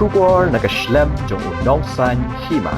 Shubor nakaslem jong unongsan hima.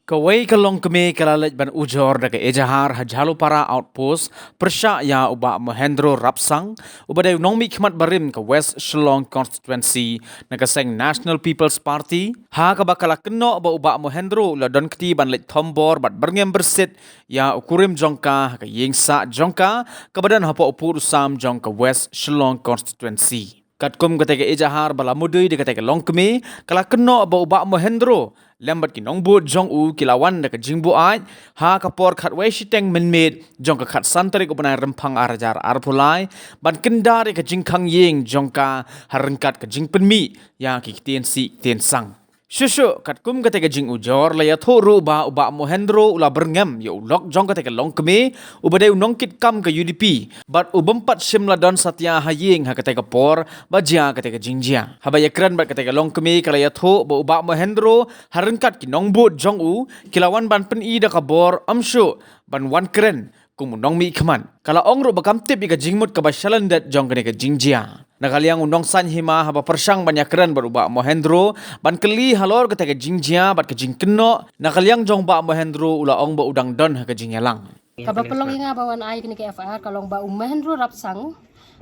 Kawai kalong kami kalalaj ban ujor daga ejahar hajalo para outpost persya ya uba Mahendro Rapsang ubadai nongmi khmat barim ke West Shillong constituency nagaseng National People's Party ha kabakala keno uba Mahendro la don kti ban lej thombor bat berngem bersit ya ukurim jongka ka yingsa jongka kabadan hapo upur sam jongka West Shillong constituency katkum katega ejahar bala mudui de katega longkmi kala keno uba Mahendro lembat ki nongbut jong u kilawan da ka jingbu ai ha kapor khat wei shiteng menmet jong ka khat santari ko banai rempang arajar arpulai ban kendari ka jingkhang yeng jong ka harengkat ka jingpenmi ya ki tien si tien sang shushu katkum ka tega jing ujor la ya thoru ba uba Mahendro ula berngam ya ulok jong ka tega longkme ubadai unongkit kam ka UDP bat ubempat shimla don satya hayeng ha ka tega por bajia ka tega jingjia habaya kran bat ka tega longkme kala ya tho ba uba Mahendro harengkat ki nongbut jong u kilawan ban pen i da ka bor amshu ban wan kren kumu nongmi khman kala ongro bakam tip i ka jingmut ka bashalan dat jong ka jingjia nakaliang undong san hima haba persang banyak keren beruba Mahendro ban keli halor ke tega jingjia bat ke jingkeno nakaliang jong ba Mahendro ula ong ba udang don ha ke jingyalang kaba pelong inga bawan ai kini ke FR kalong ba Mahendro Rapsang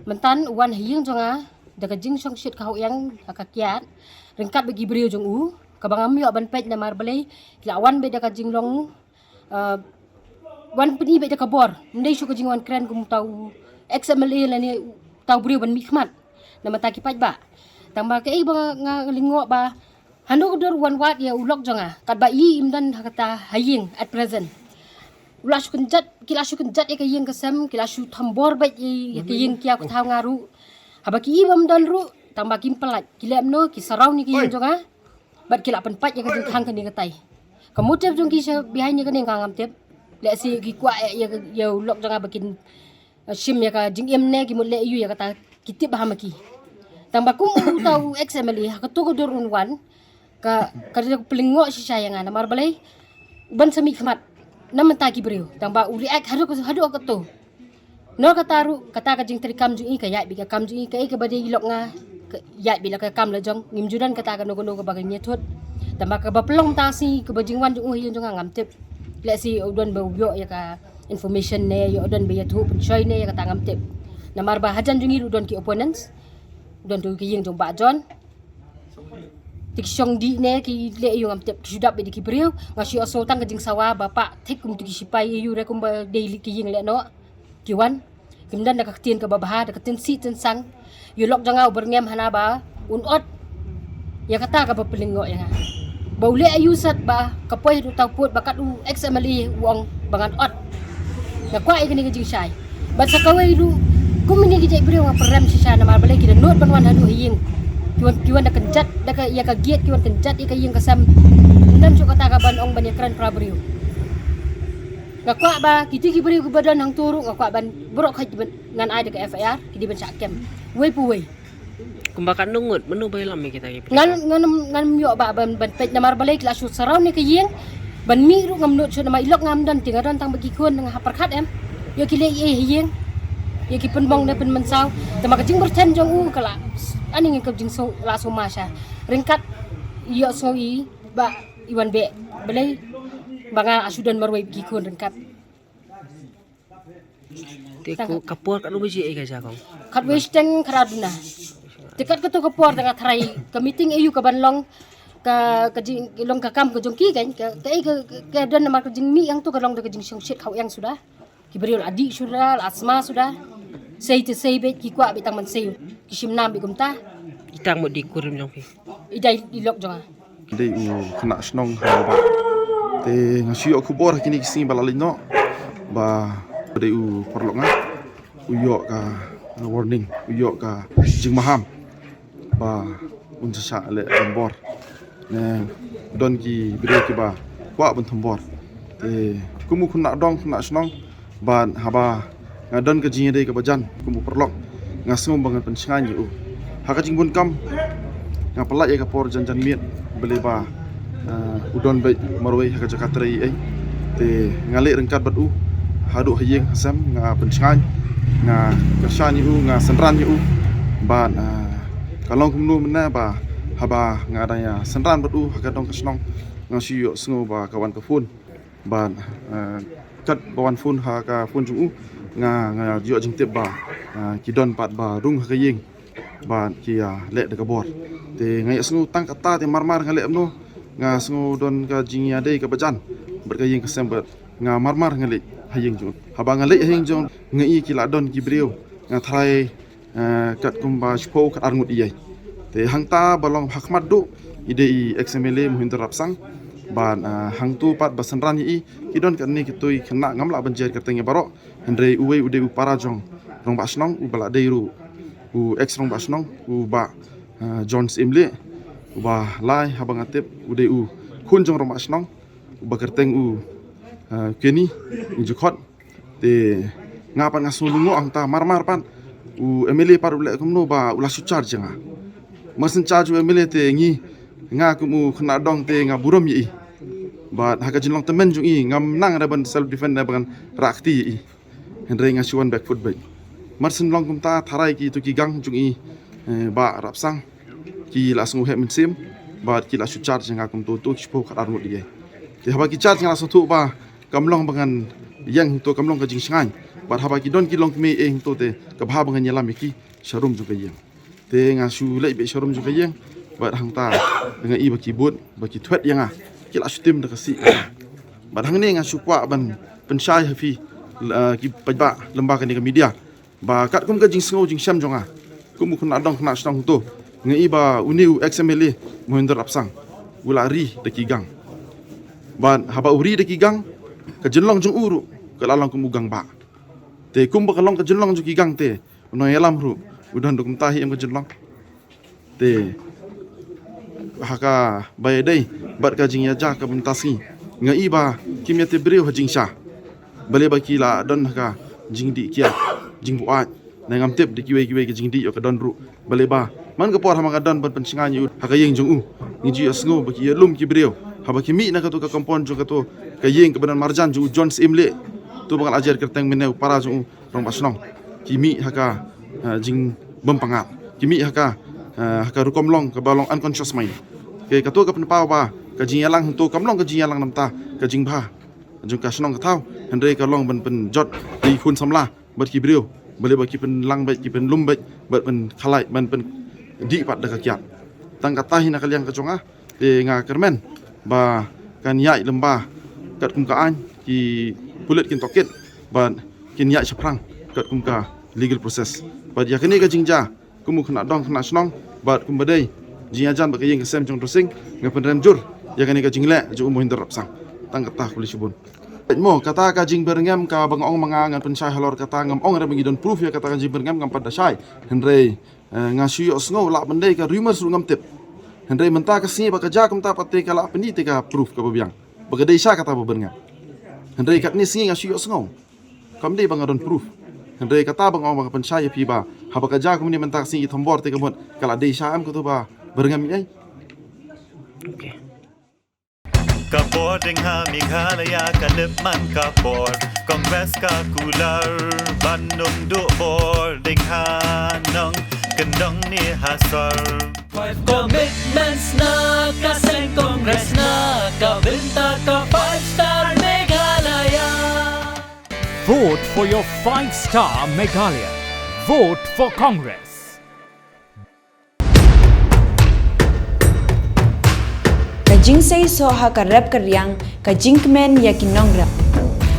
mentan wan hiyeng jonga daga jing song shit kau yang akakiat ringkat bagi beriu jong u kabang amyo ban pej na marbelai kilawan be daga jinglong wan peni be daga bor ndai shu ke jingwan keren kum tau XMLA la ni tau beriu ban mikmat nama taki paj ba tambah ke ba nga lingo ba hanu dor wan wat ya ulok jonga kat ba i imdan hakata haying at present ulas kunjat kilasu kunjat ya kayeng kesem kilasu thambor ba ya kayeng kia ku thau ngaru haba ki bam dal ru tambah kim pelat kilem no ki sarau ni kayeng jonga bat kila pen paj ya ka thang kan ni katai kamu tep jong ki sa behind ni kan ngam tep le si ki kwa ya ulok jonga bakin shim ya ka jing em ne ki mo le yu ya kata kitip bahamaki tambah kum tahu XMLA ka to dur unwan ka pelingok si sayangan namar balai ban semi khmat nam ta ki breu tambah uli ak hadu ka to no kataru kata ka jing tri kam ju i ka ya bi ka kam ju i ka bade ilok nga ya bi la ka kam la jong ngim judan kata ka no ka bagai nyethot tambah ka bapelong ta si ka bajing wan ju hi jong ngam tip le si udon ba ubyo ya ka information ne yo udon be ya thu penchoy ne ya ka tangam tip namar ba hajan jungi udon ki opponents don tu ki yeng jong ba jon tik syong di ne ki le yung am tep sudap be di ki breu ngasi aso tang kajing sawa bapak tik kum tu ki sipai yu re kum ba daily ki yeng le no ki wan kimdan da ka tien ka babaha da ka tien si ten sang yu lok janga berngem hana ba unot ya kata ka ba pelingo ya ba ule ayu sat ba kapoy du tau put bakat u XMLA wong bangan ot na kwa ikani kajing sai ba sa kawai du kumini kita beri orang peram sisa nama balai kita not banwan hadu hiyeng kiwan dak kenjat dak ya ka giat kiwan kenjat ya ka hiyeng kasam dan cuk kata ka ban ong ban yakran prabrio ngakwa ba kiti ki beri ku badan hang turu ngakwa ban borok haj ngan ai dak FIR kidi ban sakem we pu we kumbakan nungut menu bay lam kita ki ngan myo ba ban pej nama balai kelas sarau ni ka hiyeng ban mi ru ngam not so nama ilok ngam dan tingaran tang bagi kun dengan haperkat em yo kile hiyeng ya ki penbong dan penmensau tema kajing berten jong u kala ani ngi kajing so la so masha ringkat yo so i ba iwan be belai banga asudan marwai ki kun ringkat teku kapur kat rubi ji ka jakong kat westeng karaduna tekat ka to kapur tengah tharai ke meeting eu ka banlong ka kajing long ka kam ka jong ki kan ka dan nama kajing mi yang tu ka long da kajing song shit kau yang sudah kiberiul adik sudah asma sudah say to say bet ki kwa bitang man say kishim nam bi kumta itang mo di kurim jong pi idai ilok jonga dei u kena snong ba te ngasi aku bor kini kising balalin no ba dei u perlok nga uyo ka warning uyo ka jing maham ba unsa sa le bor ne don ki bire ki ba kwa ben thambor te kumu khuna dong khuna snong ban haba ngadon ka jing dei ka bajan kumu perlok ngasum bangan pensangan yu haka jing bun kam ngapelat ya ka por janjan miet beli ba udon baik marwai haka jakatrai ai te ngalik rengkat batu hadu hayeng hasam nga pensangan nga kersan yu nga senran yu ban kalong kumnu mena ba haba ngadanya senran betu hakadong kesnong ngasiyo sengo ba kawan kefun ban kat bawan fun ha ka fun jungu nga jo jingtip ba kidon pat ba rung hakaying ban kia lek de kabor te ngai sengo tang kata te marmar ngalek amno nga sengo don ka jingya dei ka bajan berkaying kesembat nga marmar ngalek haying jung haba ngalek haying jung ngai kila don kibriu nga thai kat kumba shpo kat arngut iyai te hangta balong hakmat du ide XMLA Mohinder Rapsang ban hangtu pat basenran yi kidon kan ni kitui kena ngamla banjir katenge barok hendrei uwe ude upara jong rong basnong u bala deiru u ex rong basnong u ba Jones Imle u ba lai habang atip ude u kun jong rong basnong u ba kerteng u keni injukot te ngapan ngasulungo angta marmar pan u MLA par ule kumno ba ulah sucar janga masen charge MLA te ngi nga kumu kena dong te nga burom yi ba haka jinlong temen jung i ngam nang ada ban self defend ban rakti yi hendrei nga suan back foot back marsen long kum ta tharai ki tu ki gang jung i ba rapsang ki la sungu he min sim ba ki la su charge nga kum tu expo khat armut ye te haba ki charge nga su tu ba kamlong bangan yang to kamlong ka jing sangai ba haba ki don ki long me eng to te ka bha bangan yalam ki sharum ju ka yang te nga su lei be sharum ju ka yang ba hang ta nga i ba ki bot ba ki thwet yang kila syutim dah kasi. Badang ni dengan supwa ban pensyai hafi ki pajba lembaga ni ke media. Ba kat kum ka jing sengo jing syam jonga. Kum kena dong kena stang tu. Ngai ba uniu XMLA Mohinder Rapsang. Ulari de kigang. Ban haba uri de kigang ka jenlong jong uru ka lalang kum ugang ba. Te kum ba kalong ka jenlong jong kigang te. Uno yalam ru udan kum tahi em ka jenlong. Te haka bayadai bat ka jing yaja ka buntasi ngai ba kimya te breu hajing sha bale ba kila don haka jing di kia jing buat na ngam tep di kiwe ke jing di yo ka don ru bale ba man ka por hama ka don ban pensingan yu haka yeng jong u ngi ji asngo ba ki lum ki breu haba ki mi na ka to ka kompon jo ka to ka yeng ka badan marjan jo Jones Imle tu bakal ajar kerteng meneu para jo rong basnong ki mi haka jing bempangat ki mi haka rukom long ka balong unconscious mind ke kato ka penpau ba ka jing yalang to kamlong ka jing yalang namta ka jing bha jung ka snong ka thau hendrei ka long ben jot di khun samla bat ki brio bale ba ki pen lang ba ki pen lum ba bat pen khalai ban pen di pat da ka kyat tang ka tahi na kaliang ka chonga te nga kermen ba kan yai lemba kat kum ka an ki pulet kin toket ban kin yai chaprang kat kum ka legal process ba ya kene ka jingja kumu kena dong kena snong bat kum badai jing ajan ba kayeng kesem jong dosing ngapen rem jur ya kan ka jingle ju Mohinder Rapsang tang kata kulis bun mo kata ka jing berngam ka bangong mangangan pensai halor kata ngam ong ra bangidon proof ya kata ka jing berngam ngam pada sai hendrei ngasiyo sngo la bendai ka rumor su ngam tip hendrei menta ka sini ba ka ja kum ta pate ka la peni te ka proof ka babiang ba ka dei sa kata ba berngam hendrei kat ni sini ngasiyo sngo kam dei bangadon proof hendrei kata bangong ba pensai pi ba haba ka ja kum ni menta sini thombor te ka mon kala dei sa am ko to ba berngam ai Okay. Kapor ding ha Meghalaya kalipman kapor Kongres ka kular Bandung du bor ding ha nong kendong ni hasar 5 commitments na kaseng Congress na kabinta ka 5-star Meghalaya. Vote for your 5-star Meghalaya. Vote for Congress. Kajing say so ha ka rap karyang kajing kmen ya kinong rap.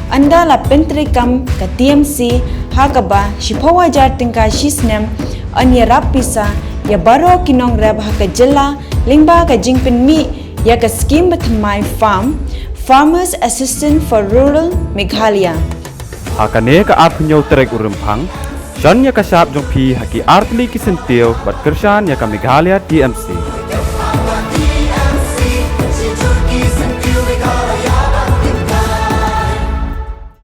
Anda la pentrikam ka TMC ha ka ba shipawa jar tingka shisnem an ya rap pisa ya baro kinong rap ha ka jela lingba kajing pen mi ya ka scheme with my farm Farmers Assistant for Rural Meghalaya. Hakane ka apnyo trek urumphang Shan ya ka sap jong pi haki artli ki sentil bat kershan ya ka Meghalaya TMC.